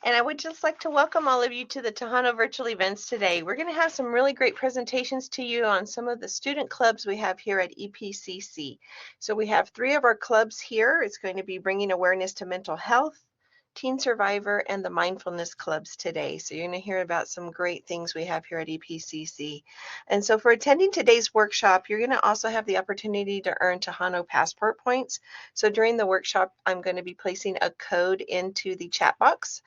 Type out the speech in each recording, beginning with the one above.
And I would just like to welcome all of you to the Tejano virtual events today. We're going to have some really great presentations to you on some of the student clubs we have here at EPCC. So we have 3 of our clubs here. It's going to be bringing awareness to mental health, Teen Survivor, and the mindfulness clubs today. So you're going to hear about some great things we have here at EPCC. And so for attending today's workshop, you're going to also have the opportunity to earn Tejano passport points. So during the workshop, I'm going to be placing a code into the chat box.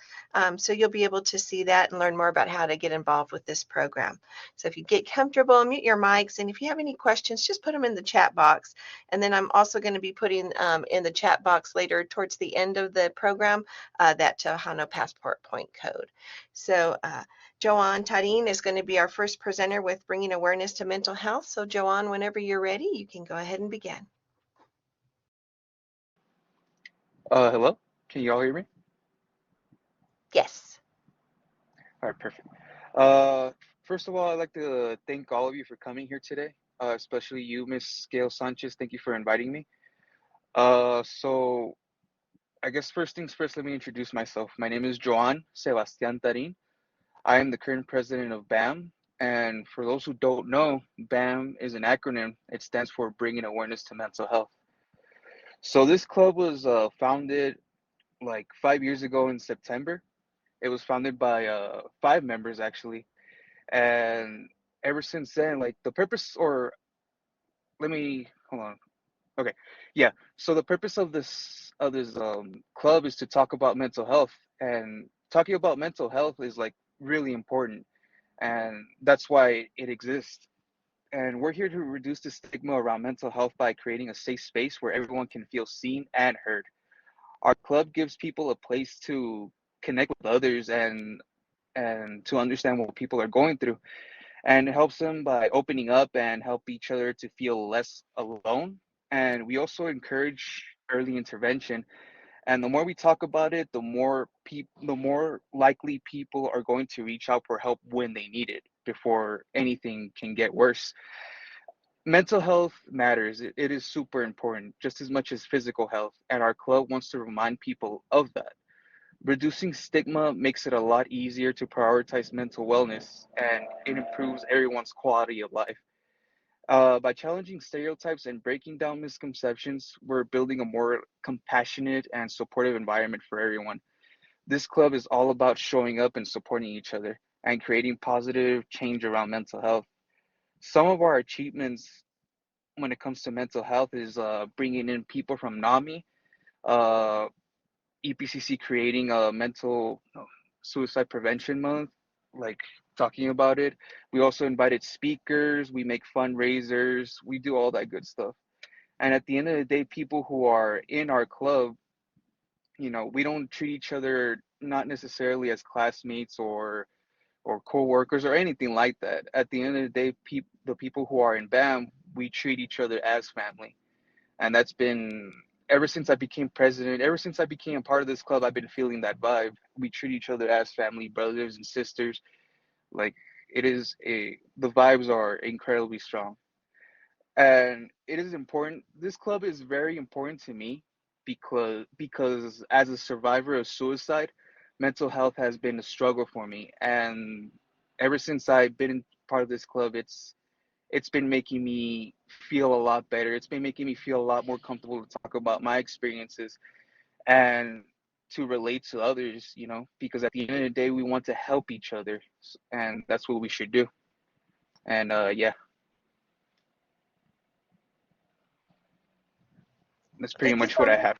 So you'll be able to see that and learn more about how to get involved with this program. So if you get comfortable, mute your mics. And if you have any questions, just put them in the chat box. And then I'm also going to be putting in the chat box later towards the end of the program that Tejano passport point code. So Joanne Tarin is going to be our first presenter with bringing awareness to mental health. So Joanne, whenever you're ready, you can go ahead and begin. Hello? Can you all hear me? Yes. All right, perfect. Uh, First of all, I'd like to thank all of you for coming here today, especially you, Miss Gail Sanchez. Thank you for inviting me. So I guess first things first, let me introduce myself. My name is Joan Sebastian Tarin. I am the current president of BAM. And for those who don't know, BAM is an acronym. It stands for Bringing Awareness to Mental Health. So this club was founded like 5 years ago in September. It was founded by 5 members actually, and ever since then, like the purpose, or let me hold on. Okay, yeah. So the purpose of this club is to talk about mental health, and talking about mental health is like really important, and that's why it exists. And we're here to reduce the stigma around mental health by creating a safe space where everyone can feel seen and heard. Our club gives people a place to connect with others and to understand what people are going through, and it helps them by opening up and help each other to feel less alone. And we also encourage early intervention, and the more we talk about it, the more likely people are going to reach out for help when they need it before anything can get worse. Mental health matters. It is super important just as much as physical health, and our club wants to remind people of that. Reducing stigma makes it a lot easier to prioritize mental wellness, and it improves everyone's quality of life. By challenging stereotypes and breaking down misconceptions, we're building a more compassionate and supportive environment for everyone. This club is all about showing up and supporting each other and creating positive change around mental health. Some of our achievements when it comes to mental health is bringing in people from NAMI, uh, EPCC creating a mental suicide prevention month, like talking about it. We also invited speakers, we make fundraisers, we do all that good stuff. And at the end of the day, people who are in our club, we don't treat each other not necessarily as classmates or co-workers or anything like that. At the end of the day, the people who are in BAM, we treat each other as family. And that's been ever since I became president, ever since I became a part of this club, I've been feeling that vibe. We treat each other as family, brothers and sisters. Like the vibes are incredibly strong. And it is important. This club is very important to me because as a survivor of suicide, mental health has been a struggle for me. And ever since I've been part of this club, it's been making me feel a lot better. It's been making me feel a lot more comfortable to talk about my experiences and to relate to others, because at the end of the day, we want to help each other, and that's what we should do. And yeah, that's pretty Thank you much what so I much. have.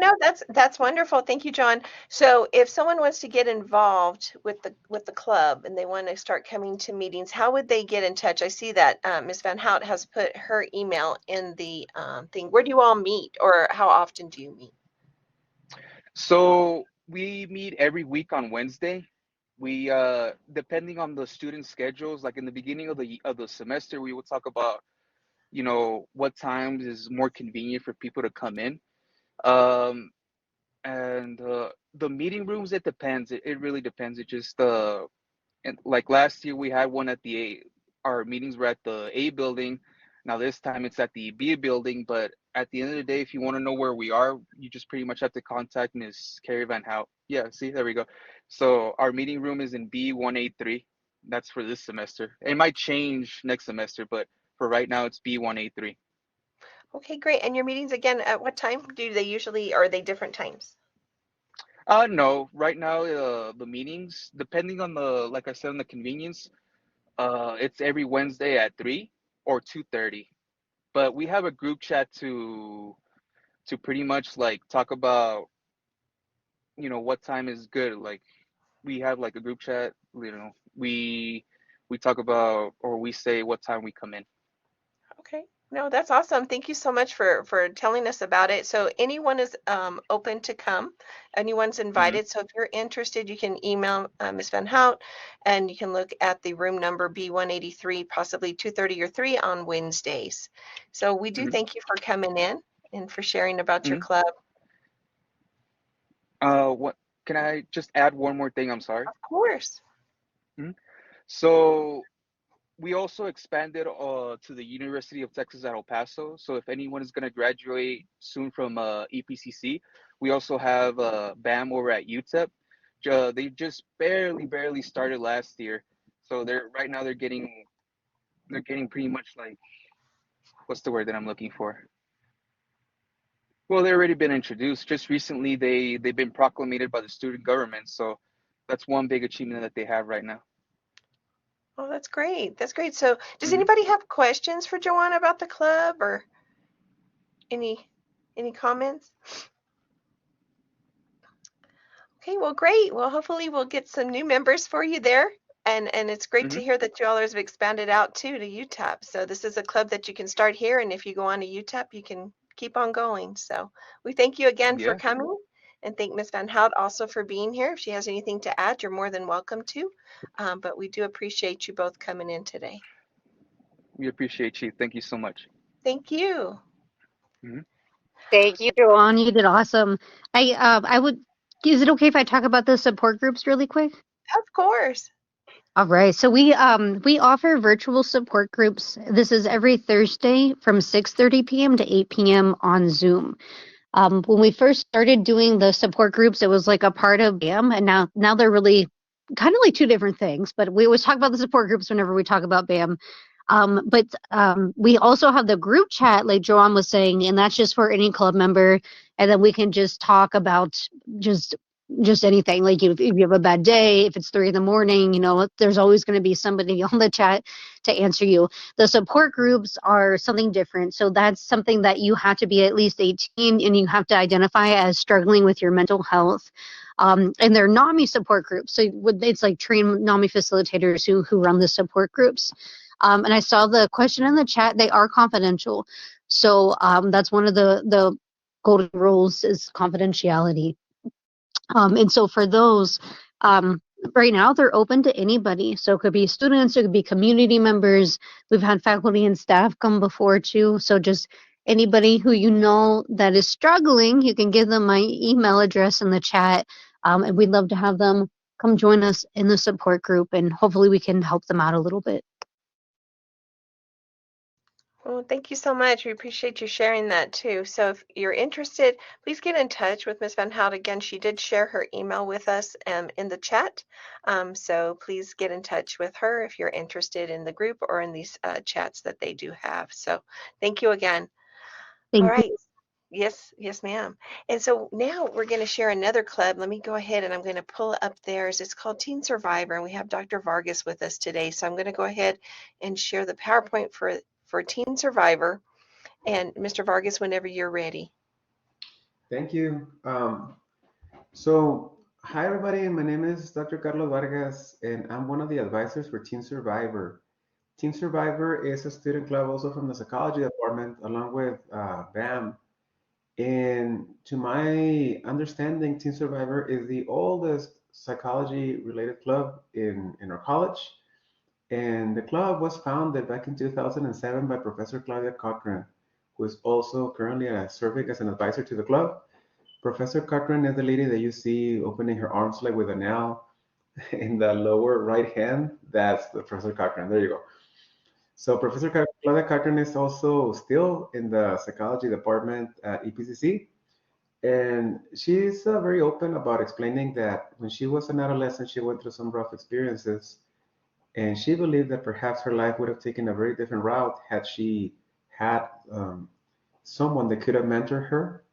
No, that's wonderful. Thank you, John. So if someone wants to get involved with the club and they want to start coming to meetings, how would they get in touch? I see that Ms. Van Hout has put her email in the thing. Where do you all meet, or how often do you meet? So we meet every week on Wednesday. We depending on the student schedules, like in the beginning of the semester, we will talk about, what times is more convenient for people to come in. Um, and the meeting rooms, it depends. It really depends. It just and like last year we had one at our meetings were at the A building. Now this time it's at the B building, but at the end of the day, if you want to know where we are, you just pretty much have to contact Miss Carrie Van Hout. Yeah, see, there we go. So our meeting room is in B183. That's for this semester. It might change next semester, but for right now, it's B183. Okay, great. And your meetings again at what time do they usually, or are they different times? No, right now, the meetings, depending on like I said, on the convenience, it's every Wednesday at 3 or 2:30. But we have a group chat to pretty much like talk about, what time is good. Like we have like a group chat, we talk about or we say what time we come in. Okay. No, that's awesome. Thank you so much for telling us about it. So anyone is open to come. Anyone's Hmm. invited. So if you're interested, you can email Ms. Van Hout, and you can look at the room number B183, possibly 2:30 or 3 on Wednesdays. So we do Hmm. thank you for coming in and for sharing about your Hmm. club. What can I just add one more thing? I'm sorry. Of course. Mhm. So we also expanded to the University of Texas at El Paso. So if anyone is going to graduate soon from EPCC, we also have BAM over at UTEP. They just barely started last year, so they're getting pretty much like, what's the word that I'm looking for? Well, they've already been introduced. Just recently, they've been proclamated by the student government. So that's one big achievement that they have right now. Oh, that's great. That's great. So does Hmm. anybody have questions for Joanna about the club or any any comments? Okay, well, great. Well, hopefully we'll get some new members for you there. And it's great Hmm. to hear that y'all have expanded out too to UTEP. So this is a club that you can start here, and if you go on to UTEP, you can keep on going. So we thank you again for Yeah, coming, and thank Ms. Van Hout also for being here. If she has anything to add, you're more than welcome to. But we do appreciate you both coming in today. we appreciate you. Thank you so much. Thank you. Hmm. Thank you, Joanne. You did awesome. I would. Is it okay if I talk about the support groups really quick? Of course. All right. So we offer virtual support groups. This is every Thursday from 6:30 p.m. to 8 p.m. on Zoom. When we first started doing the support groups, it was like a part of BAM, and now they're really kind of like two different things. But we always talk about the support groups whenever we talk about BAM. But we also have the group chat, like Joanne was saying, and that's just for any club member, and then we can just talk about just just anything. Like if you have a bad day, if it's 3 in the morning, there's always going to be somebody on the chat to answer you. The support groups are something different. So that's something that you have to be at least 18 and you have to identify as struggling with your mental health. And they're NAMI support groups. So it's like trained NAMI facilitators who run the support groups. And I saw the question in the chat, they are confidential. So that's one of the golden rules is confidentiality. And so for those, right now they're open to anybody. So it could be students, it could be community members. We've had faculty and staff come before too. So just anybody who you know that is struggling, you can give them my email address in the chat. And we'd love to have them come join us in the support group and hopefully we can help them out a little bit. Well, thank you so much. We appreciate you sharing that too. So if you're interested, please get in touch with Ms. Van Hout. Again, she did share her email with us in the chat. So please get in touch with her if you're interested in the group or in these chats that they do have. So thank you again. All Thank you. right. Yes, yes, ma'am. And so now we're going to share another club. Let me go ahead and I'm going to pull up theirs. It's called Teen Survivor, and we have Dr. Vargas with us today. So I'm going to go ahead and share the PowerPoint for Teen Survivor. And Mr. Vargas, whenever you're ready. Thank you. So, hi everybody. My name is Dr. Carlos Vargas, and I'm one of the advisors for Teen Survivor. Teen Survivor is a student club also from the psychology department, along with BAM. And to my understanding, Teen Survivor is the oldest psychology-related club in our college. And the club was founded back in 2007 by Professor Claudia Cochran, who is also currently serving as an advisor to the club. Professor Cochran is the lady that you see opening her arms like with an L in the lower right hand. That's the Professor Cochran. There you go. So Professor Claudia Cochran is also still in the psychology department at EPCC. And she's very open about explaining that when she was an adolescent, she went through some rough experiences. And she believed that perhaps her life would have taken a very different route had she had someone that could have mentored her.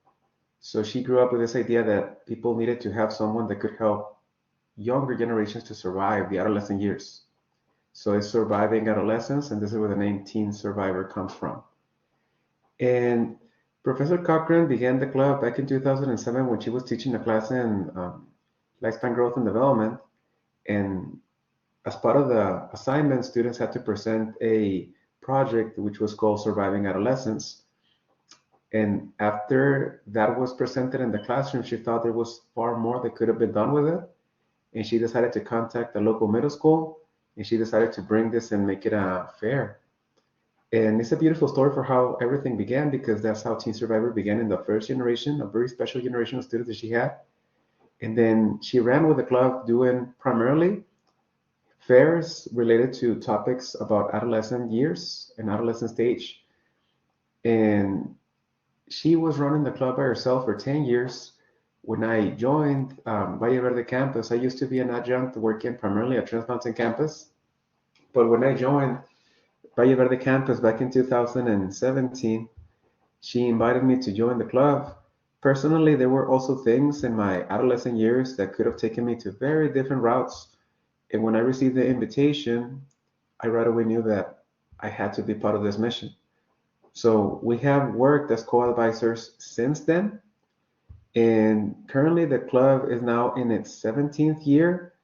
So she grew up with this idea that people needed to have someone that could help younger generations to survive the adolescent years. So it's surviving adolescence, and this is where the name Teen Survivor comes from. And Professor Cochran began the club back in 2007 when she was teaching a class in lifespan growth and development. And as part of the assignment, students had to present a project which was called Surviving Adolescence. And after that was presented in the classroom, she thought there was far more that could have been done with it. And she decided to contact the local middle school, and she decided to bring this and make it a fair. And it's a beautiful story for how everything began, because that's how Teen Survivor began in the first generation, a very special generation of students that she had. And then she ran with the club doing primarily fairs related to topics about adolescent years and adolescent stage. And she was running the club by herself for 10 years. When I joined Valle Verde campus, I used to be an adjunct working primarily at Trans Mountain campus. But when I joined Valle Verde campus back in 2017, she invited me to join the club. Personally, there were also things in my adolescent years that could have taken me to very different routes. And when I received the invitation, I right away knew that I had to be part of this mission. So we have worked as co-advisors since then. And currently the club is now in its 17th year.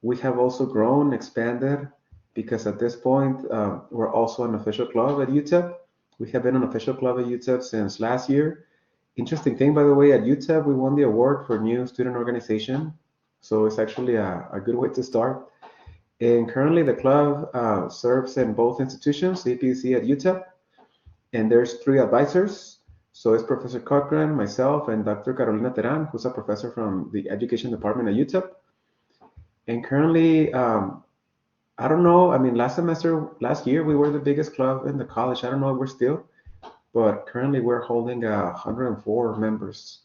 We have also grown, expanded, because at this point, we're also an official club at UTEP. We have been an official club at UTEP since last year. Interesting thing, by the way, at UTEP, we won the award for new student organization. So it's actually a good way to start. And currently the club serves in both institutions, EPCC at UTEP, and there's 3 advisors. So it's Professor Cochran, myself, and Dr. Carolina Teran, who's a professor from the education department at UTEP. And currently, I don't know, I mean, last year, we were the biggest club in the college. I don't know if we're still, but currently we're holding 104 members.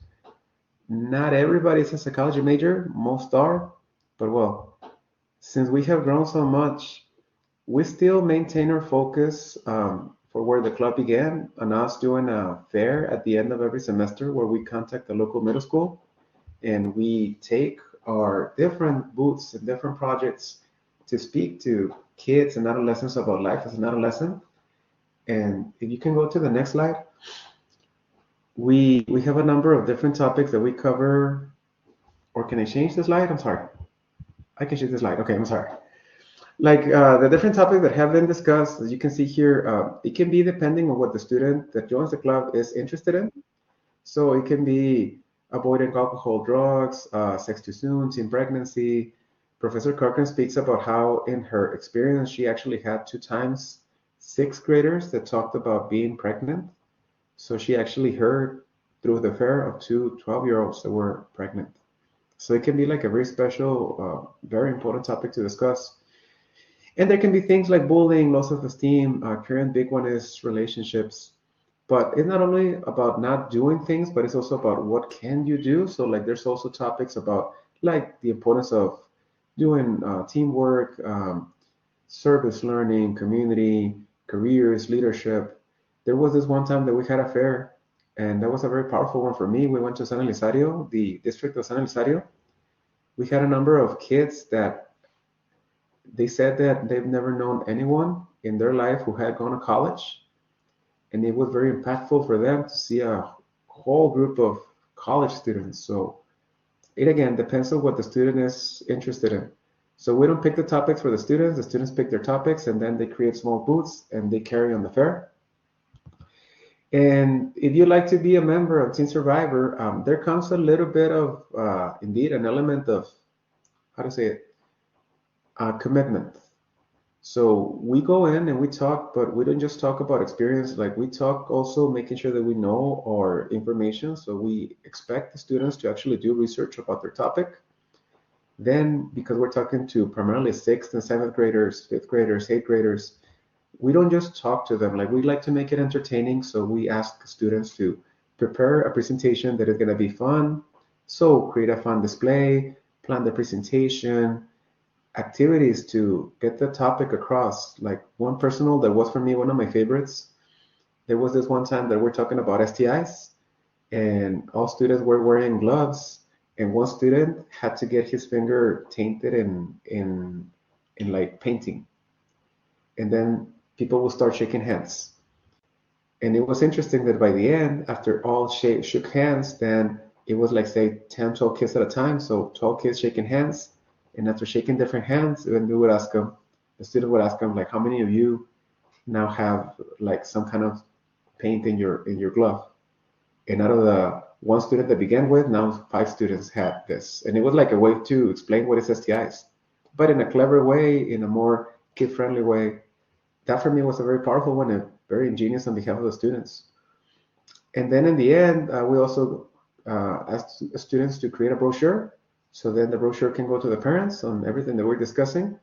Not everybody is a psychology major, most are, but well, since we have grown so much, we still maintain our focus for where the club began, on us doing a fair at the end of every semester where we contact the local middle school and we take our different booths and different projects to speak to kids and adolescents about life as an adolescent. And if you can go to the next slide, we have a number of different topics that we cover. Or can I change the slide? I'm sorry. I can change the slide. Okay, I'm sorry. Like the different topics that have been discussed, as you can see here, it can be depending on what the student that joins the club is interested in. So it can be avoiding alcohol, drugs, sex too soon, teen pregnancy. Professor Cochran speaks about how in her experience, she actually had 2 times 6th graders that talked about being pregnant. So she actually heard through the fair of 2 12-year-olds that were pregnant. So it can be like a very special, very important topic to discuss. And there can be things like bullying, low self-esteem. Current big one is relationships. But it's not only about not doing things, but it's also about what can you do. So like there's also topics about like the importance of doing teamwork, service learning, community, careers, leadership. There was this one time that we had a fair, and that was a very powerful one for me. We went to San Elizario, the district of San Elizario. We had a number of kids that they said that they've never known anyone in their life who had gone to college. And it was very impactful for them to see a whole group of college students. So it again depends on what the student is interested in. So we don't pick the topics for the students pick their topics, and then they create small booths and they carry on the fair. And if you'd like to be a member of Teen Survivor, there comes a little bit of, indeed, an element of, how to say it, commitment. So we go in and we talk, but we don't just talk about experience. Like we talk also making sure that we know our information. So we expect the students to actually do research about their topic. Then, because we're talking to primarily 6th and 7th graders, 5th graders, 8th graders, we don't just talk to them. Like, we like to make it entertaining, so we ask students to prepare a presentation that is going to be fun. So create a fun display, plan the presentation, activities to get the topic across. Like, one personal that was for me one of my favorites. There was this one time that we're talking about STIs, and all students were wearing gloves, and one student had to get his finger tainted in like painting, and then people will start shaking hands. And it was interesting that by the end, after all shook hands, then it was like, say, 10, 12 kids at a time. So 12 kids shaking hands. And after shaking different hands, then we would ask them, the student would ask them, like, how many of you now have like some kind of paint in your glove? And out of the one student that began with, now 5 students had this. And it was like a way to explain what is STIs, but in a clever way, in a more kid-friendly way. That for me was a very powerful one and very ingenious on behalf of the students. And then in the end, we also asked students to create a brochure. So then the brochure can go to the parents on everything that we're discussing.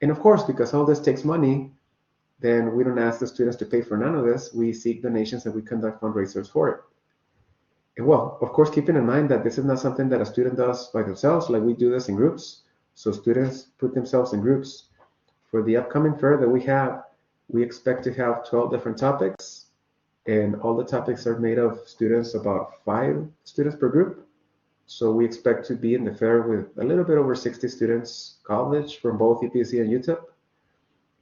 And of course, because all this takes money, then we don't ask the students to pay for none of this. We seek donations and we conduct fundraisers for it. And well, of course, keeping in mind that this is not something that a student does by themselves. Like, we do this in groups. So students put themselves in groups. For the upcoming fair that we have, we expect to have 12 different topics, and all the topics are made of students, about 5 students per group. So we expect to be in the fair with a little bit over 60 students, college from both EPCC and UTEP,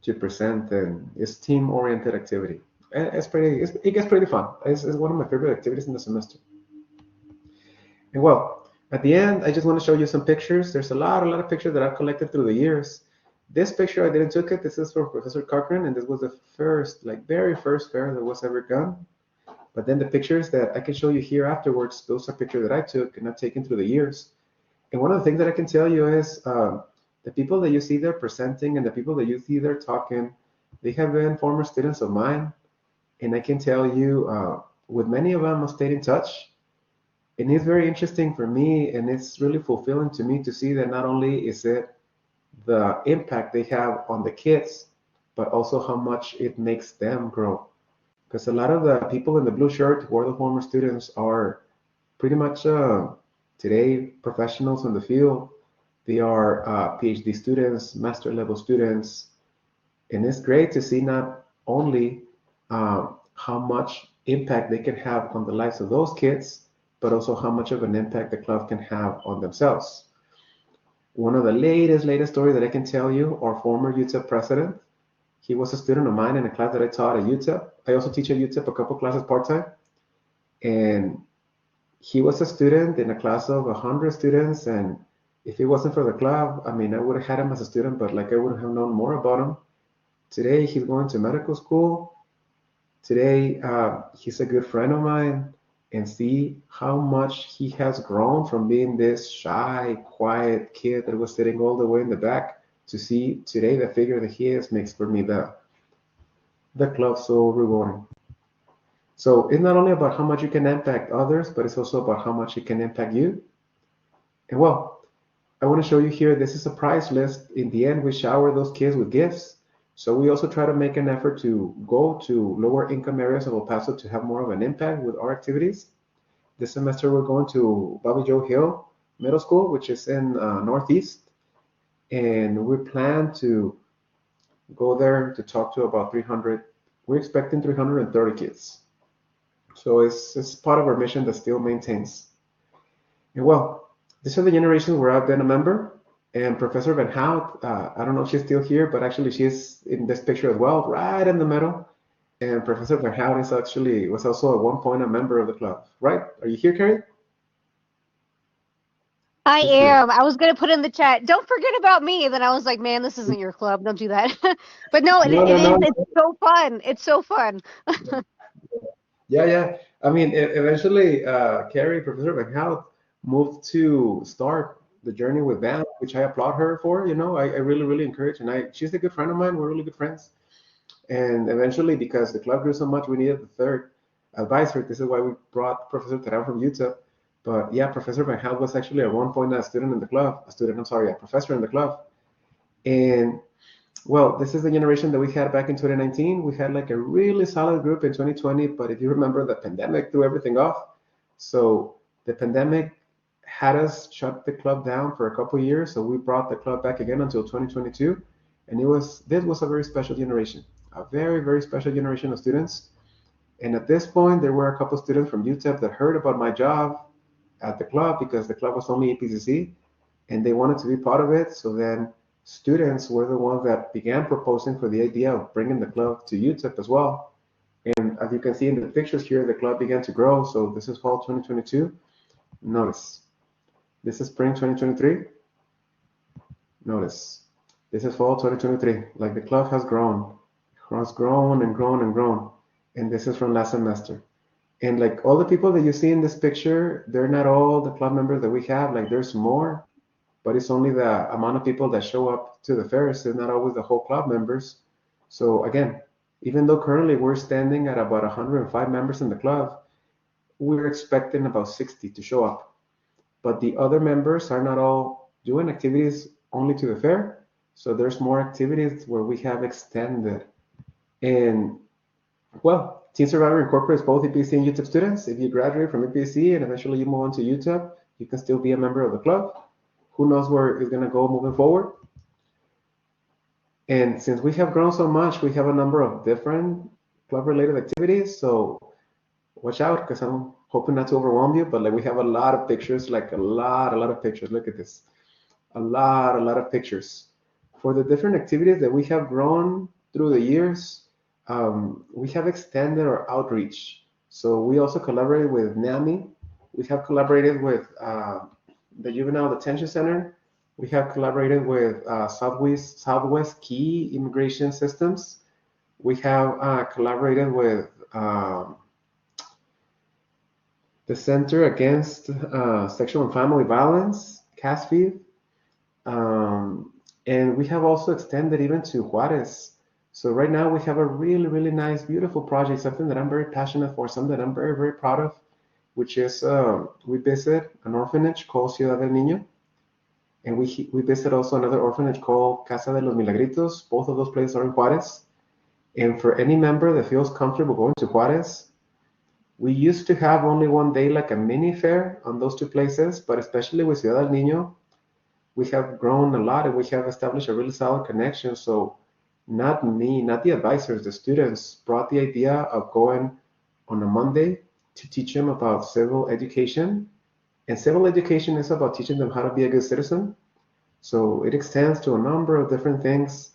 to present, and it's team-oriented activity. It gets pretty fun. It's one of my favorite activities in the semester. And well, at the end, I just want to show you some pictures. There's a lot of pictures that I've collected through the years. This picture, I didn't took it. This is from Professor Cochran, and this was the first, like, very first fair that was ever done. But then the pictures that I can show you here afterwards, those are pictures that I took and I've taken through the years. And one of the things that I can tell you is the people that you see there presenting and the people that you see there talking, they have been former students of mine. And I can tell you, with many of them, I've stayed in touch. And it's very interesting for me, and it's really fulfilling to me to see that not only is it the impact they have on the kids, but also how much it makes them grow. Because a lot of the people in the blue shirt who are the former students are pretty much today professionals in the field. They are PhD students, master level students, and it's great to see not only how much impact they can have on the lives of those kids, but also how much of an impact the club can have on themselves. One of the latest stories that I can tell you, our former UTEP president, he was a student of mine in a class that I taught at UTEP. I also teach at UTEP a couple classes part-time. And he was a student in a class of 100 students. And if it wasn't for the club, I mean, I would have had him as a student, but like, I would have known more about him. Today, he's going to medical school. Today, he's a good friend of mine. And see how much he has grown from being this shy, quiet kid that was sitting all the way in the back to see today the figure that he is makes for me the club so rewarding. So it's not only about how much you can impact others, but it's also about how much it can impact you. And well, I want to show you here, this is a prize list. In the end, we shower those kids with gifts. So we also try to make an effort to go to lower income areas of El Paso to have more of an impact with our activities. This semester, we're going to Bobby Joe Hill Middle School, which is in Northeast. And we plan to go there to talk to about 300. We're expecting 330 kids. So it's part of our mission that still maintains. And well, these are the generations where I've been a member. And Professor Van Hout, I don't know if she's still here, but actually she's in this picture as well, right in the middle. And Professor Van Hout was also at one point a member of the club, right? Are you here, Carrie? I She's here. am. I was gonna put in the chat, don't forget about me. Then I was like, man, this isn't your club. Don't do that. But no, it No, no, is. no. It's so fun. It's so fun. Yeah. I mean, eventually, Carrie, Professor Van Hout, moved to start the journey with BAM, which I applaud her for. You know, I really encourage, and she's a good friend of mine. We're really good friends. And eventually, because the club grew so much, we needed the third advisor. This is why we brought Professor Terán from UTEP. But yeah, Professor Van Hout was actually at one point a professor in the club. And Well, this is the generation that we had back in 2019. We had like a really solid group in 2020, but if you remember, the pandemic threw everything off. So the pandemic had us shut the club down for a couple of years. So we brought the club back again until 2022, and this was a very special generation, a very very special generation of students. And at this point, there were a couple of students from UTEP that heard about my job at the club because the club was only EPCC, and they wanted to be part of it. So then students were the ones that began proposing for the idea of bringing the club to UTEP as well. And as you can see in the pictures here, the club began to grow. So this is fall 2022. Notice, this is spring 2023. Notice, this is fall 2023. Like the club has grown and grown and grown. And this is from last semester. And like all the people that you see in this picture, they're not all the club members that we have. Like there's more, but it's only the amount of people that show up to the fairs. It's not always the whole club members. So again, even though currently we're standing at about 105 members in the club, we're expecting about 60 to show up. But the other members are not all doing activities only to the fair. So there's more activities where we have extended. And well, Teen Survivor incorporates both EPC and UTEP students. If you graduate from EPC and eventually you move on to UTEP, you can still be a member of the club. Who knows where it's going to go moving forward? And since we have grown so much, we have a number of different club-related activities. So watch out, because I'm hoping not to overwhelm you. But like we have a lot of pictures, like a lot of pictures. Look at this, a lot of pictures for the different activities that we have grown through the years. We have extended our outreach. So we also collaborated with NAMI. We have collaborated with the Juvenile Detention Center. We have collaborated with Southwest Key Immigration Systems. We have collaborated with the Center Against Sexual and Family Violence, CASFIV. And we have also extended even to Juarez. So right now we have a really, really nice, beautiful project, something that I'm very passionate for, something that I'm very, very proud of, which is we visit an orphanage called Ciudad del Niño. And we visit also another orphanage called Casa de los Milagritos. Both of those places are in Juarez. And for any member that feels comfortable going to Juarez, we used to have only one day, like a mini fair on those two places, but especially with Ciudad del Niño, we have grown a lot and we have established a really solid connection. So not me, not the advisors, the students brought the idea of going on a Monday to teach them about civil education. And civil education is about teaching them how to be a good citizen. So it extends to a number of different things.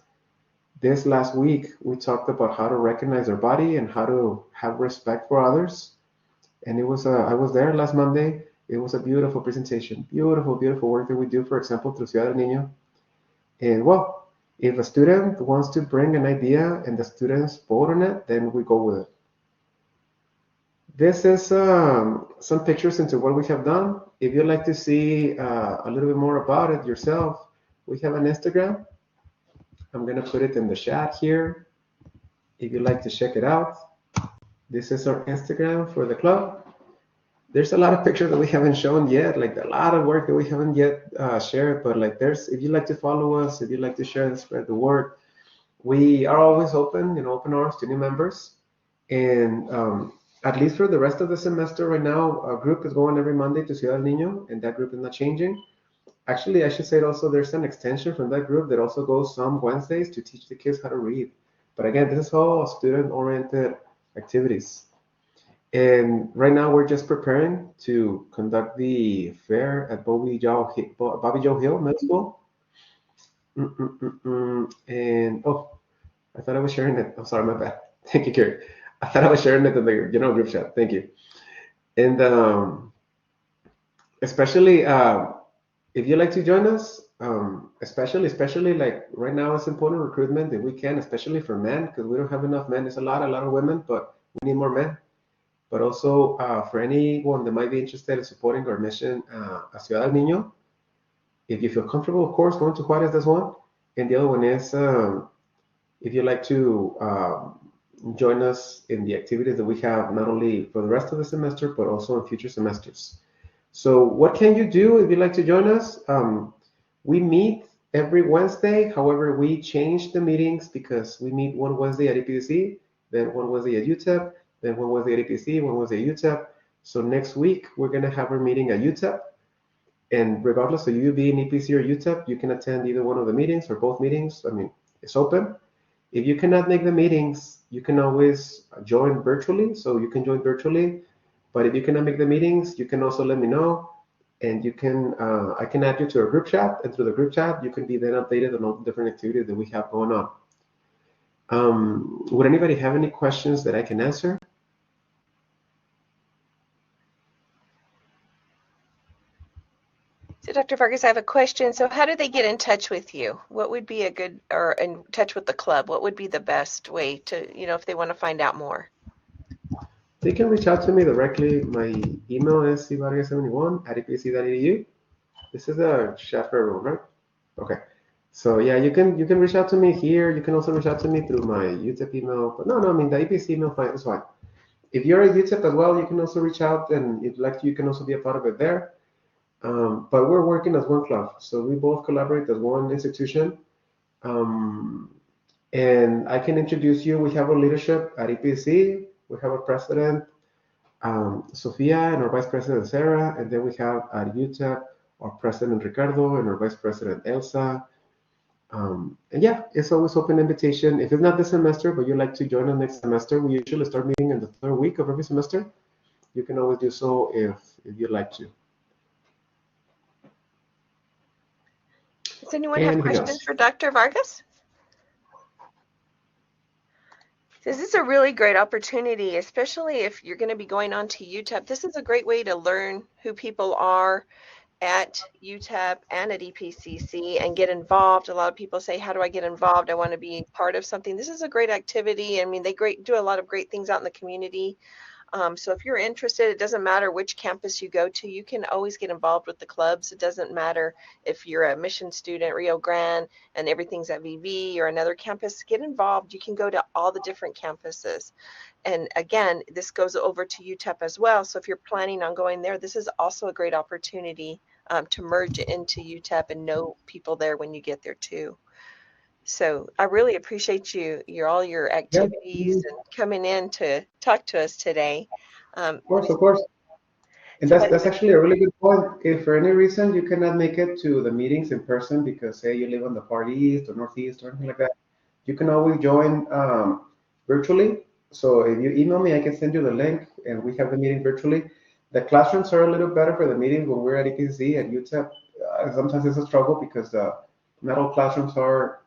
This last week, we talked about how to recognize our body and how to have respect for others. And it was I was there last Monday. It was a beautiful presentation, beautiful, beautiful work that we do, for example, through Ciudad del Niño. And well, if a student wants to bring an idea and the students vote on it, then we go with it. This is some pictures into what we have done. If you'd like to see a little bit more about it yourself, we have an Instagram. I'm going to put it in the chat here. If you'd like to check it out, this is our Instagram for the club. There's a lot of pictures that we haven't shown yet, like a lot of work that we haven't yet shared, but like if you'd like to follow us, if you'd like to share and spread the word, we are always open, open arms to new members. And at least for the rest of the semester right now, a group is going every Monday to Ciudad del Niño, and that group is not changing. Actually, I should say also there's an extension from that group that also goes some Wednesdays to teach the kids how to read. But again, this is all student-oriented activities. And right now we're just preparing to conduct the fair at Bobby Joe Hill Middle School. And oh, I thought I was sharing it. I'm sorry, my bad. Thank you, Kerry. I thought I was sharing it in the group chat. Thank you. And especially if you'd like to join us, especially like right now, it's important recruitment that we can, especially for men, because we don't have enough men. There's a lot of women, but we need more men. But also for anyone that might be interested in supporting our mission at Ciudad del Niño, if you feel comfortable, of course, going to Juarez, that's one. And the other one is if you'd like to join us in the activities that we have, not only for the rest of the semester, but also in future semesters. So what can you do if you'd like to join us? We meet every Wednesday. However, we changed the meetings because we meet one Wednesday at EPCC, then one Wednesday at UTEP, then one Wednesday at EPCC, one Wednesday at UTEP. So next week we're gonna have our meeting at UTEP, and regardless of you being EPC or UTEP, you can attend either one of the meetings or both meetings. I mean, it's open. If you cannot make the meetings, you can always join virtually. So you can join virtually. But if you cannot make the meetings, you can also let me know, and you can I can add you to a group chat, and through the group chat, you can be then updated on all the different activities that we have going on. Would anybody have any questions that I can answer? So Dr. Vargas, I have a question. So how do they get in touch with you? What would be a good, or in touch with the club? What would be the best way to, if they want to find out more? They can reach out to me directly. My email is cvargas71@epc.edu. This is a chat for everyone, right? Okay. So yeah, you can reach out to me here. You can also reach out to me through my UTEP email. But no, I mean the EPC email fine, is fine. If you're at UTEP as well, you can also reach out, and if you'd like to, you can also be a part of it there. But we're working as one club, so we both collaborate as one institution. Um, and I can introduce you. We have a leadership at EPC. We have a president, Sophia, and our vice president, Sarah. And then we have at UTEP our president, Ricardo, and our vice president, Elsa. And yeah, it's always open invitation. If it's not this semester, but you'd like to join us next semester, we usually start meeting in the third week of every semester. You can always do so if you'd like to. Does anyone have Anything questions else? for Dr. Vargas? This is a really great opportunity, especially if you're going to be going on to UTEP. This is a great way to learn who people are at UTEP and at EPCC and get involved. A lot of people say, how do I get involved? I want to be part of something. This is a great activity. I mean, they do a lot of great things out in the community. So if you're interested, it doesn't matter which campus you go to, you can always get involved with the clubs. It doesn't matter if you're a mission student, Rio Grande, and everything's at VV or another campus, get involved. You can go to all the different campuses. And again, this goes over to UTEP as well. So if you're planning on going there, this is also a great opportunity to merge into UTEP and know people there when you get there too. So I really appreciate all your Yeah, activities and coming in to talk to us today. of course, of course. And So that's actually a really good point. If for any reason you cannot make it to the meetings in person because say you live on the far east or northeast or anything like that, you can always join virtually. So if you email me, I can send you the link, and we have the meeting virtually. The classrooms are a little better for the meetings when we're at EPC and UTEP. Sometimes it's a struggle because not all classrooms are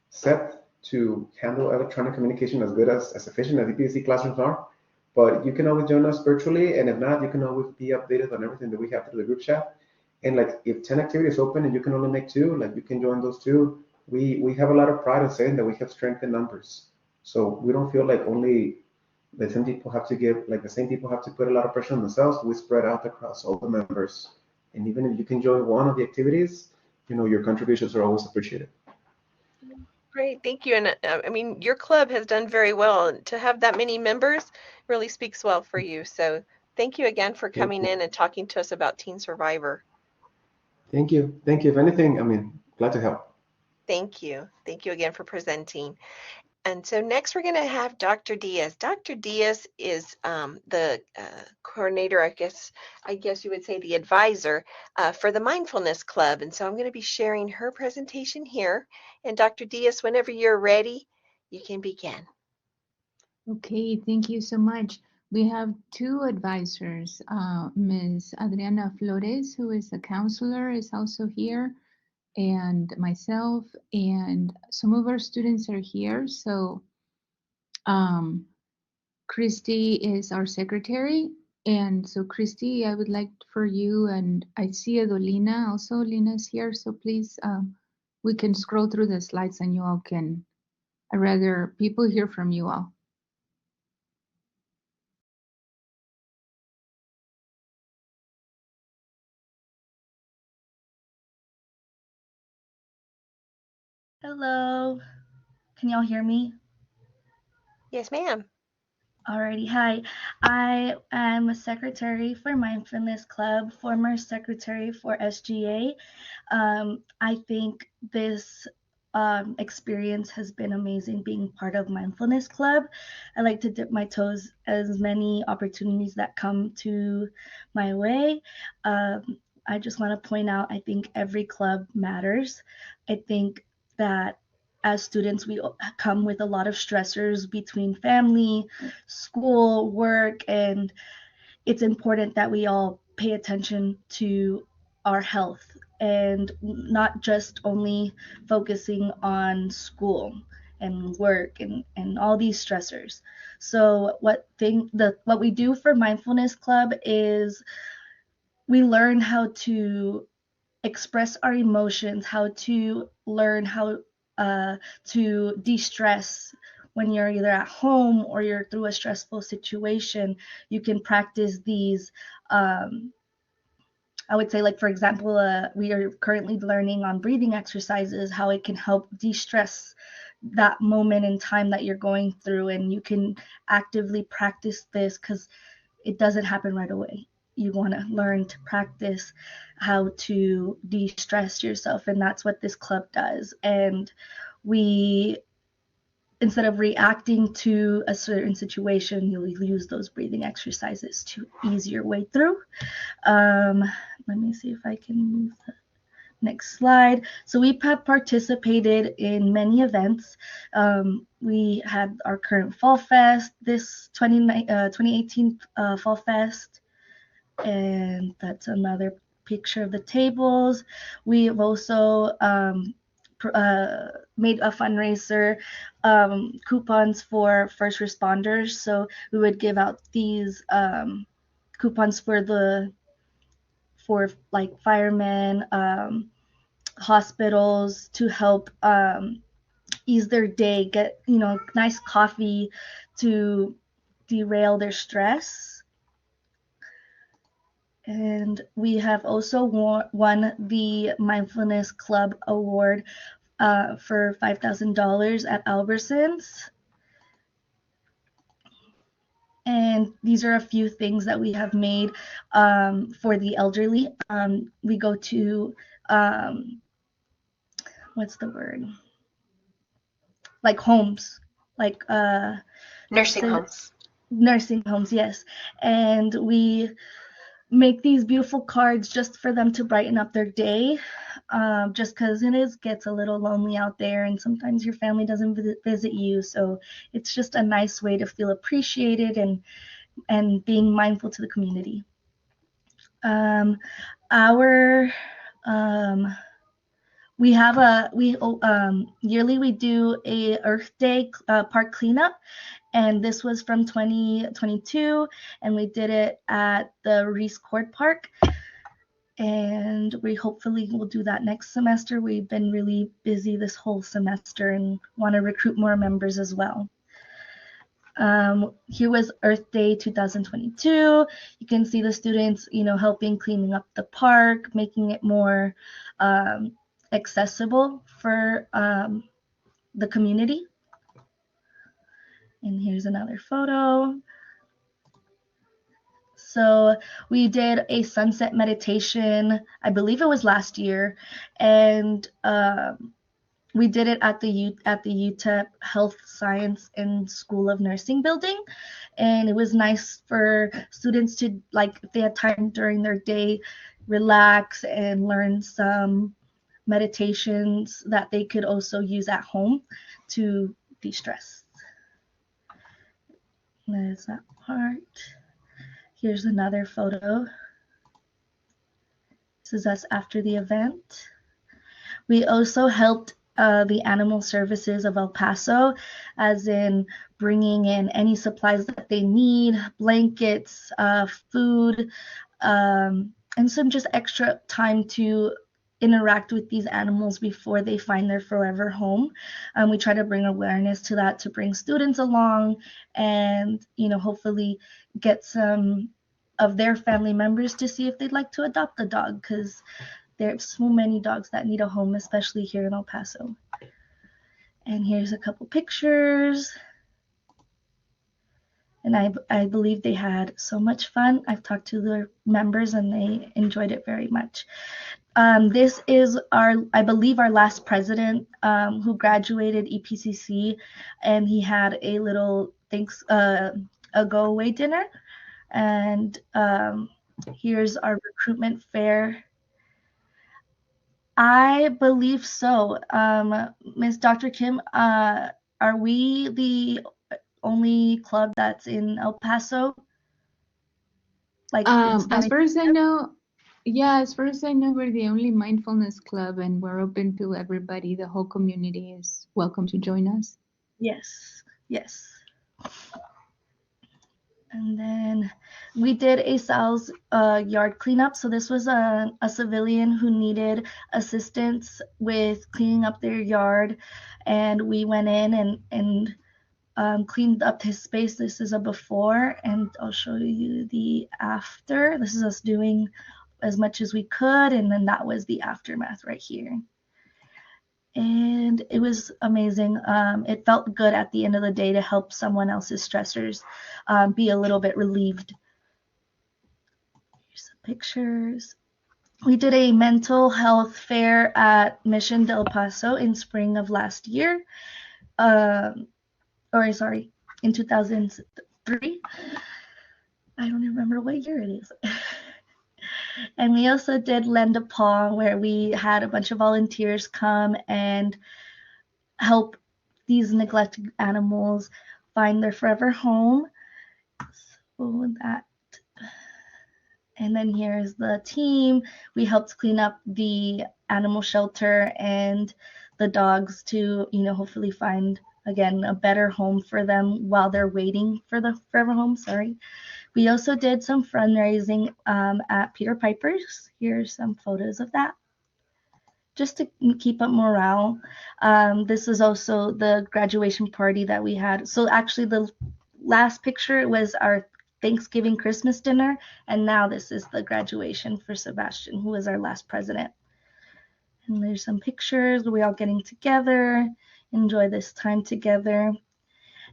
set to handle electronic communication as good as efficient as EPC classrooms are. But you can always join us virtually, and if not, you can always be updated on everything that we have through the group chat. And like if 10 activities open and you can only make two, like you can join those two. We have a lot of pride in saying that we have strength in numbers. So we don't feel like only the same people have to put a lot of pressure on themselves. We spread out across all the members. And even if you can join one of the activities, your contributions are always appreciated. great, thank you. And I mean, your club has done very well. To have that many members really speaks well for you. So thank you again for Thank coming you. in and talking to us about Teen Survivor. Thank you. Thank you. If anything, I mean, glad to help. Thank you. Thank you again for presenting. And so next we're going to have Dr. Diaz. Dr. Diaz is the coordinator, I guess you would say the advisor for the Mindfulness Club. And so I'm going to be sharing her presentation here. And Dr. Diaz, whenever you're ready, you can begin. Okay, thank you so much. We have two advisors. Ms. Adriana Flores, who is a counselor, is also here, and myself, and some of our students are here. So Christy is our secretary. And so Christy, I would like for you, and I see Adolina also, Lina's here. So please, we can scroll through the slides and you all can, I'd rather people hear from you all. Hello. Can y'all hear me? Yes, ma'am. Alrighty, hi. I am a secretary for Mindfulness Club, former secretary for SGA. I think this experience has been amazing being part of Mindfulness Club. I like to dip my toes as many opportunities that come to my way. I just want to point out, I think every club matters. I think that as students, we come with a lot of stressors between family, school, work, and it's important that we all pay attention to our health and not just only focusing on school and work and all these stressors. So what we do for Mindfulness Club is we learn how to express our emotions, how to learn how to de-stress when you're either at home or you're through a stressful situation. You can practice these. I would say, like, for example, we are currently learning on breathing exercises, how it can help de-stress that moment in time that you're going through. And you can actively practice this because it doesn't happen right away. You want to learn to practice how to de-stress yourself, and that's what this club does. And we, instead of reacting to a certain situation, you'll use those breathing exercises to ease your way through. Let me see if I can move the next slide. So we have participated in many events. We had our current Fall Fest, this 2018 Fall Fest, and that's another picture of the tables. We have also made a fundraiser, coupons for first responders. So we would give out these coupons for like firemen, hospitals, to help ease their day, get nice coffee to derail their stress. And we have also won the Mindfulness Club Award for $5,000 at Albertsons. And these are a few things that we have made for the elderly. We go to, what's the word? Like homes, like Nursing homes. Nursing homes, yes. And we make these beautiful cards just for them to brighten up their day, just because gets a little lonely out there, and sometimes your family doesn't visit you. So it's just a nice way to feel appreciated and being mindful to the community. Our we have yearly we do a Earth Day park cleanup, and this was from 2022, and we did it at the Reese Court Park, and we hopefully will do that next semester. We've been really busy this whole semester and want to recruit more members as well. Here was Earth Day 2022. You can see the students, helping cleaning up the park, making it more accessible for the community. And here's another photo. So we did a sunset meditation, I believe it was last year, and we did it at the UTEP Health Science and School of Nursing building, and it was nice for students to, like, if they had time during their day, relax and learn some meditations that they could also use at home to de-stress. There's that part. Here's another photo. This is us after the event. We also helped the Animal Services of El Paso, as in bringing in any supplies that they need, blankets, food, and some just extra time to interact with these animals before they find their forever home. We try to bring awareness to that, to bring students along, and hopefully get some of their family members to see if they'd like to adopt a dog, because there's so many dogs that need a home, especially here in El Paso. And here's a couple pictures. and I believe they had so much fun. I've talked to their members and they enjoyed it very much. This is I believe, our last president who graduated EPCC, and he had a little a go away dinner. And here's our recruitment fair. I believe so. Miss Dr. Kim, are we the only club that's in El Paso? Like, it's not As far as I know, yeah, as far as I know, we're the only mindfulness club, and we're open to everybody. The whole community is welcome to join us. Yes, yes. And then we did a Sal's yard cleanup. So this was a civilian who needed assistance with cleaning up their yard, and we went in and cleaned up his space. This is a before, and I'll show you the after. This is us doing as much as we could, and then that was the aftermath right here. And it was amazing. It felt good at the end of the day to help someone else's stressors be a little bit relieved. Here's some pictures. We did a mental health fair at Mission del Paso in spring of last year. In 2003. I don't remember what year it is. And we also did Lend a Paw, where we had a bunch of volunteers come and help these neglected animals find their forever home. So that. And then here's the team. We helped clean up the animal shelter and the dogs to, hopefully find, again, a better home for them while they're waiting for the forever home. Sorry. We also did some fundraising at Peter Piper's. Here's some photos of that, just to keep up morale. This is also the graduation party that we had. So actually, the last picture was our Thanksgiving Christmas dinner, and now this is the graduation for Sebastian, who was our last president. And there's some pictures, we all getting together, enjoy this time together.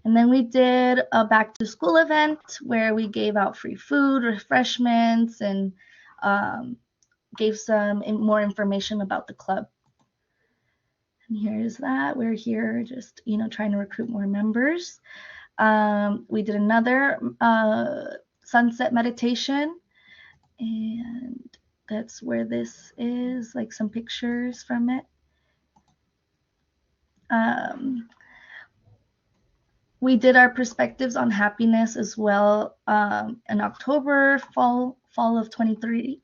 And then we did a back to school event where we gave out free food, refreshments, and gave some more information about the club. And here's that. We're here just, trying to recruit more members. We did another sunset meditation, and that's where this is, like some pictures from it. We did our perspectives on happiness as well in October, fall of 23.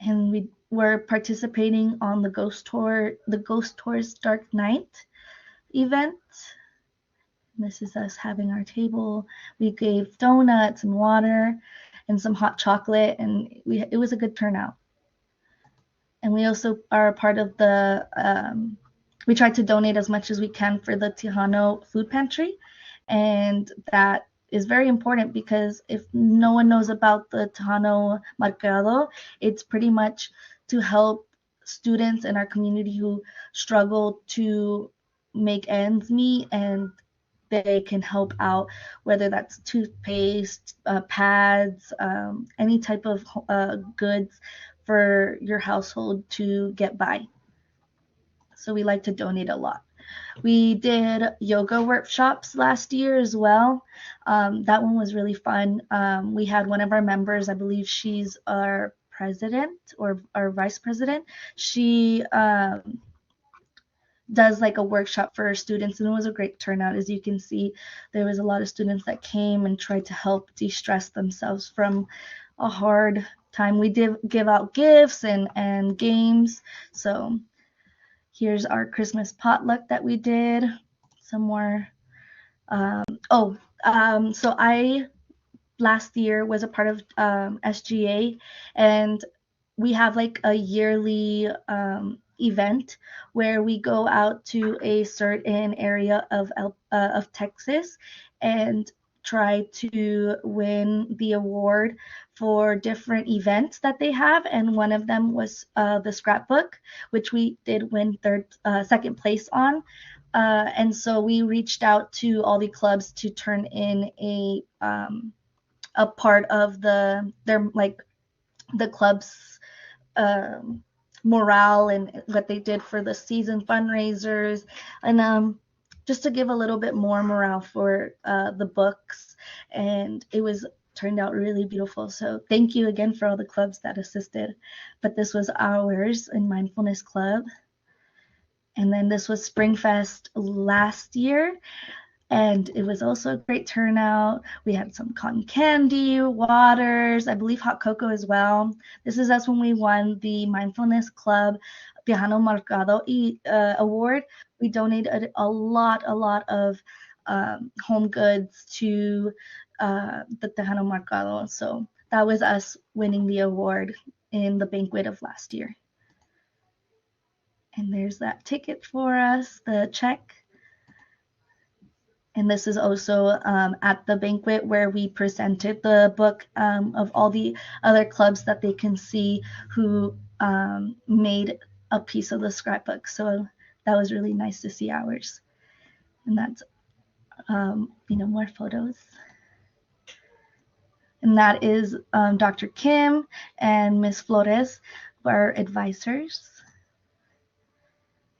And we were participating on the Ghost Tours Dark Night event. And this is us having our table. We gave donuts and water and some hot chocolate, and it was a good turnout. And we also are a part of the we try to donate as much as we can for the Tejano food pantry, and that is very important because if no one knows about the Tejano Mercado, it's pretty much to help students in our community who struggle to make ends meet, and they can help out, whether that's toothpaste, pads, any type of goods for your household to get by. So we like to donate a lot. We did yoga workshops last year as well. That one was really fun. We had one of our members, I believe she's our president or our vice president. She does like a workshop for her students, and it was a great turnout. As you can see, there was a lot of students that came and tried to help de-stress themselves from a hard time. We did give out gifts and games. So here's our Christmas potluck that we did. Some more. So I last year was a part of SGA, and we have like a yearly event where we go out to a certain area of Texas, and try to win the award for different events that they have, and one of them was the scrapbook, which we did win second place on. And so we reached out to all the clubs to turn in a part of their like the club's morale and what they did for the season fundraisers, and just to give a little bit more morale for the books. And it was turned out really beautiful. So thank you again for all the clubs that assisted. But this was ours in Mindfulness Club. And then this was Springfest last year, and it was also a great turnout. We had some cotton candy, waters, I believe hot cocoa as well. This is us when we won the Mindfulness Club Tejano Mercado award. We donated a lot of home goods to the Tejano Mercado. So that was us winning the award in the banquet of last year. And there's that ticket for us, the check. And this is also at the banquet where we presented the book of all the other clubs that they can see who made a piece of the scrapbook. So that was really nice to see ours. And that's, more photos. And that is Dr. Kim and Miss Flores, our advisors.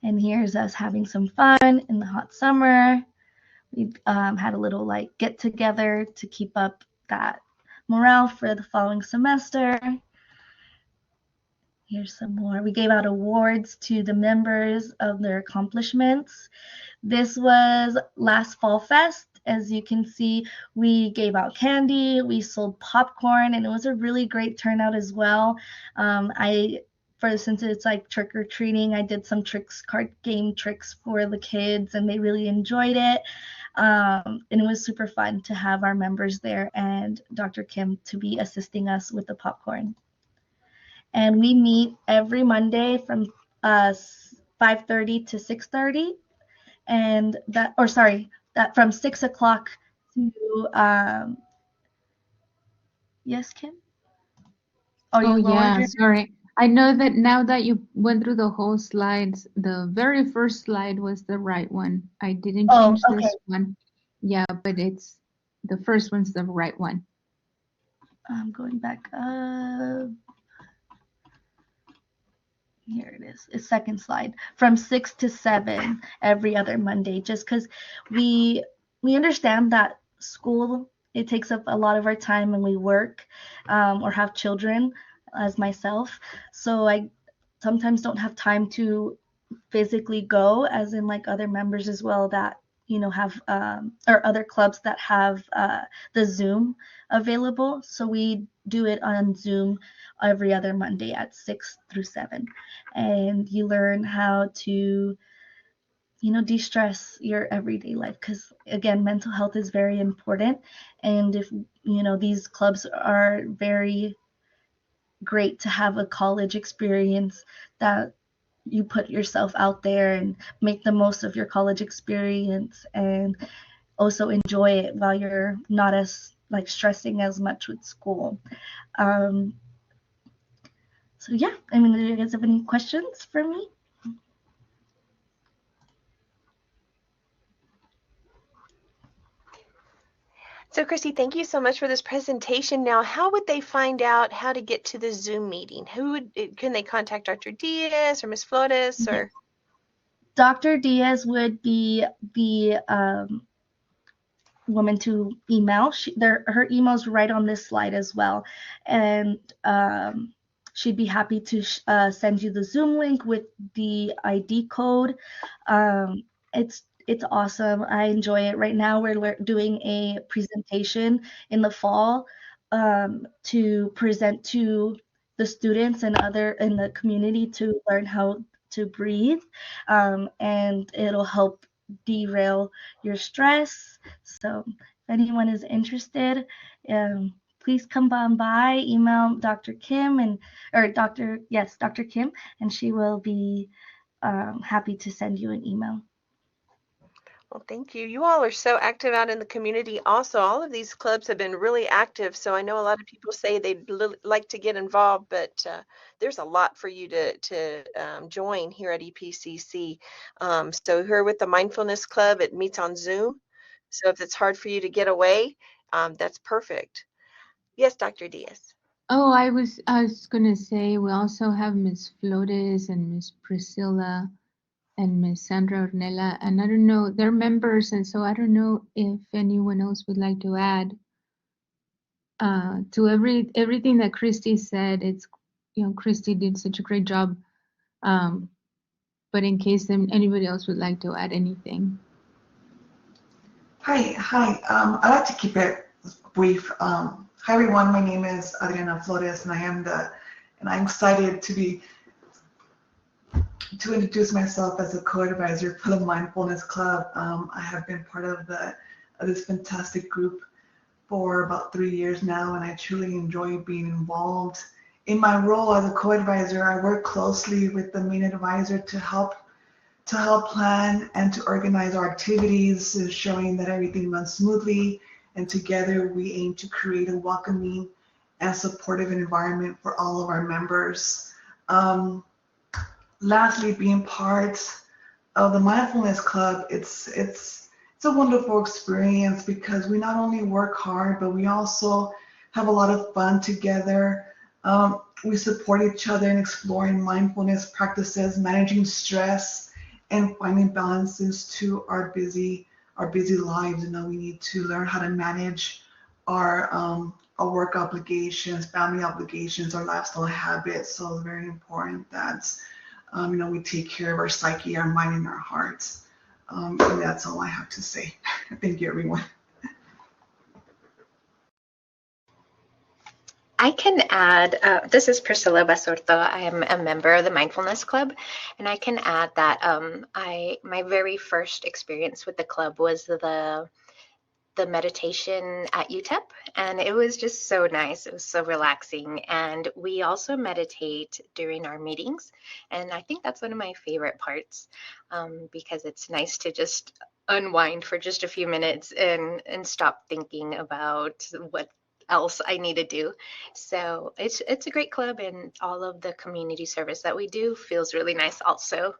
And here's us having some fun in the hot summer. We had a little get together to keep up that morale for the following semester. Here's some more. We gave out awards to the members of their accomplishments. This was last Fall Fest. As you can see, we gave out candy, we sold popcorn, and it was a really great turnout as well. Since it's like trick or treating, I did some card game tricks for the kids, and they really enjoyed it. And it was super fun to have our members there and Dr. Kim to be assisting us with the popcorn. And we meet every Monday from 5:30 to 6:30, and that from 6 o'clock to yes, Kim? Oh yeah, sorry. I know that now that you went through the whole slides, the very first slide was the right one. I didn't change this one. Yeah, but it's the first one's the right one. I'm going back up. Here it is. It's second slide. From 6 to 7 every other Monday, just because we understand that school, it takes up a lot of our time when we work or have children, as myself. So I sometimes don't have time to physically go, as in other members as well that have or other clubs that have the Zoom available. So we do it on Zoom every other Monday at 6 through 7, and you learn how to de-stress your everyday life, because again, mental health is very important. And if these clubs are very great to have a college experience, that you put yourself out there and make the most of your college experience and also enjoy it while you're not as stressing as much with school. So yeah, do you guys have any questions for me? So Christy, thank you so much for this presentation. Now, how would they find out how to get to the Zoom meeting? Can they contact Dr. Diaz or Ms. Flores or? Dr. Diaz would be the woman to email. Her email's right on this slide as well, and she'd be happy to send you the Zoom link with the ID code. It's awesome. I enjoy it. Right now we're doing a presentation in the fall to present to the students and other in the community to learn how to breathe, and it'll help derail your stress. So if anyone is interested, please come on by, email Dr. Kim Dr. Kim, and she will be happy to send you an email. Well, thank you. You all are so active out in the community. Also, all of these clubs have been really active. So I know a lot of people say they'd like to get involved, but there's a lot for you to join here at EPCC. So here with the Mindfulness Club, it meets on Zoom. So if it's hard for you to get away, that's perfect. Yes, Dr. Diaz. Oh, I was gonna say we also have Miss Flores and Miss Priscilla and Miss Sandra Ornella, and I don't know, they're members, and so I don't know if anyone else would like to add to everything that Christy said. It's, you know, Christy did such a great job. Um, but in case anybody else would like to add anything. Hi. I like to keep it brief. Hi everyone. My name is Adriana Flores, and I'm excited to introduce myself as a co-advisor for the Mindfulness Club. I have been part of this fantastic group for about 3 years now, and I truly enjoy being involved. In my role as a co-advisor, I work closely with the main advisor to help plan and to organize our activities, ensuring that everything runs smoothly, and together we aim to create a welcoming and supportive environment for all of our members. Lastly, being part of the Mindfulness Club, it's a wonderful experience because we not only work hard, but we also have a lot of fun together. We support each other in exploring mindfulness practices, managing stress, and finding balances to our busy lives. You know, we need to learn how to manage our work obligations, family obligations, our lifestyle habits. So it's very important that we take care of our psyche, our mind, and our hearts. And that's all I have to say. Thank you, everyone. I can add, this is Priscilla Basurto. I am a member of the Mindfulness Club, and I can add that my very first experience with the club was the meditation at UTEP, and it was just so nice. It was so relaxing, and we also meditate during our meetings, and I think that's one of my favorite parts because it's nice to just unwind for just a few minutes and stop thinking about what else I need to do. So it's a great club, and all of the community service that we do feels really nice also.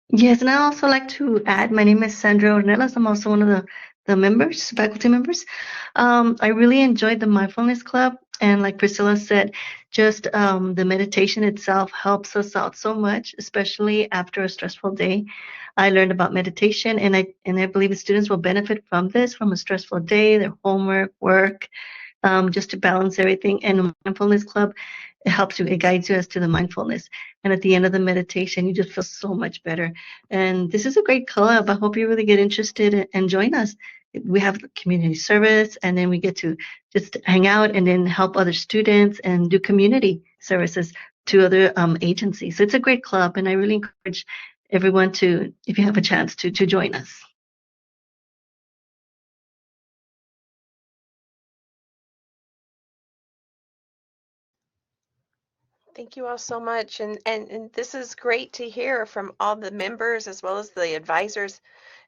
Yes, and I also like to add, my name is Sandra Ornelas. I'm also one of the members, faculty members. I really enjoyed the Mindfulness Club. And like Priscilla said, just the meditation itself helps us out so much, especially after a stressful day. I learned about meditation, and I believe the students will benefit from this, from a stressful day, their homework, work, just to balance everything. And the Mindfulness Club, it helps you, it guides you as to the mindfulness. And at the end of the meditation, you just feel so much better. And this is a great club. I hope you really get interested and join us. We have community service, and then we get to just hang out and then help other students and do community services to other agencies. So it's a great club, and I really encourage everyone to, if you have a chance, to join us. Thank you all so much. And this is great to hear from all the members as well as the advisors.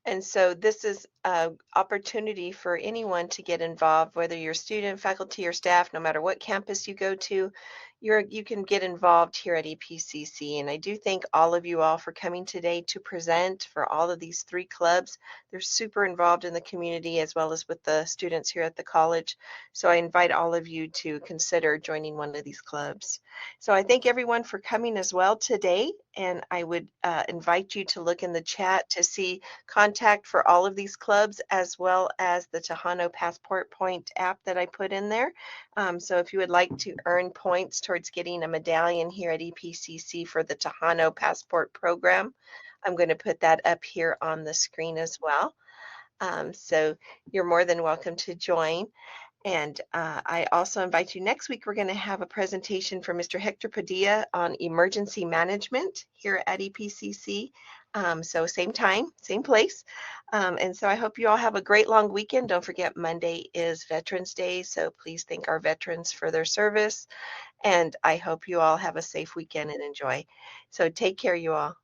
And so this is an opportunity for anyone to get involved, whether you're student, faculty, or staff, no matter what campus you go to, you can get involved here at EPCC. And I do thank all of you all for coming today to present for all of these 3 clubs. They're super involved in the community as well as with the students here at the college. So I invite all of you to consider joining one of these clubs. So I thank everyone for coming as well today. And I would invite you to look in the chat to see contact for all of these clubs, as well as the Tejano Passport Point app that I put in there. So if you would like to earn points towards getting a medallion here at EPCC for the Tejano Passport Program, I'm going to put that up here on the screen as well. So you're more than welcome to join. And I also invite you, next week we're going to have a presentation from Mr. Hector Padilla on emergency management here at EPCC. So same time, same place. And so I hope you all have a great long weekend. Don't forget Monday is Veterans Day, so please thank our veterans for their service. And I hope you all have a safe weekend and enjoy. So take care, you all.